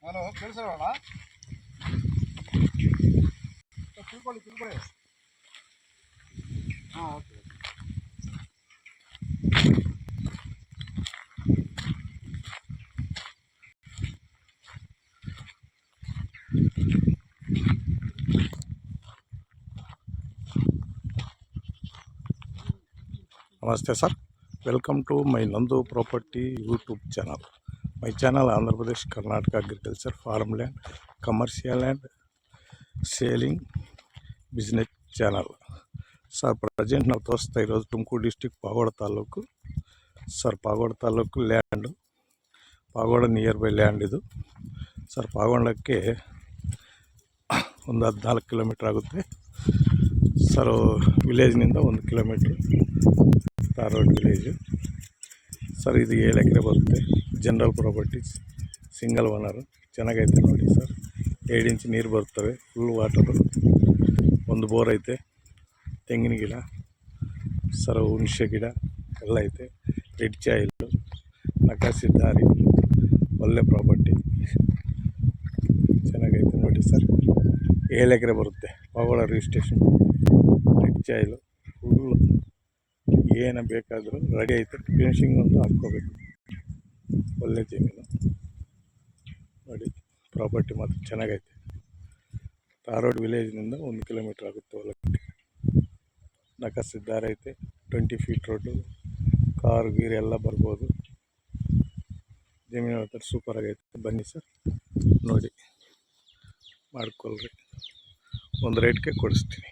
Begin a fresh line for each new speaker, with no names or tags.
ನಾನು ಕೇಳಿಸೋಣ ತಿಳ್ಕೊಳ್ಳಿ ಹಾಂ ಓಕೆ.
ನಮಸ್ತೆ ಸರ್, ವೆಲ್ಕಮ್ ಟು ಮೈ ನಂದು property YouTube channel. My channel Andhra Pradesh Karnataka agriculture farm land commercial and selling business channel. Sir, present ನಾವು ತೋರಿಸ್ತಾ ಇರೋದು Tumakuru district Pavagada taluk. Sir, Pavagada taluk land, Pavagada near by land ಇದು. ಸರ್, ಪಾಗೋಡಕ್ಕೆ ಒಂದು 14 ಕಿಲೋಮೀಟ್ರ್ ಆಗುತ್ತೆ. ಸರ್, ವಿಲೇಜ್ನಿಂದ 1 ಕಿಲೋಮೀಟ್ರ್ ಧಾರವಾಡ ವಿಲೇಜು. ಸರ್, ಇದು 7 ಎಕರೆ ಬರುತ್ತೆ. General properties, single owner. ಚೆನ್ನಾಗೈತೆ ನೋಡಿ ಸರ್. 2 ಇಂಚ್ ನೀರು ಬರ್ತವೆ, ಫುಲ್ ವಾಟರು. ಒಂದು ಬೋರ್ ಐತೆ, ತೆಂಗಿನ ಗಿಡ ಸರ್, ಹುಣಸೆ ಗಿಡ ಎಲ್ಲ ಐತೆ. ರೆಡ್ ಚಾಯಿಲು, ನಕಾಸಿ ದಾರಿ, ಒಳ್ಳೆ ಪ್ರಾಪರ್ಟಿ. ಚೆನ್ನಾಗೈತೆ ನೋಡಿ ಸರ್. 7 ಎಕರೆ ಬರುತ್ತೆ. ಪಾಗೋಡ ರಿಜಿಸ್ಟ್ರೇಷನ್, ರೆಡ್ ಚಾಯಿಲು, ಫುಲ್ಲು ಏನು ಬೇಕಾದರೂ ರೆಡಿ ಐತೆ. ಫಿನಿಶಿಂಗ್ ಒಂದು ಹಾಕ್ಕೋಬೇಕು. ಒಳ್ಳೆ ಜಮೀನು ನೋಡಿ. ಪ್ರಾಪರ್ಟಿ ಮಾತ್ರ ಚೆನ್ನಾಗೈತೆ. ಧಾರವಾಡ ವಿಲೇಜ್ನಿಂದ 1 ಕಿಲೋಮೀಟ್ರ್ ಆಗುತ್ತೆ ಹೊಲಕ್ಕೆ. ನಕಾಸಿ ದಾರಿ ಐತೆ, 20 ಫೀಟ್ ರೋಡು, ಕಾರು ಗೀರು ಎಲ್ಲ ಬರ್ಬೋದು. ಜಮೀನು ಹತ್ರ ಸೂಪರಾಗೈತೆ. ಬನ್ನಿ ಸರ್, ನೋಡಿ ಮಾಡ್ಕೊಳ್ರಿ. ಒಂದು ರೇಟ್ಗೆ ಕೊಡಿಸ್ತೀನಿ.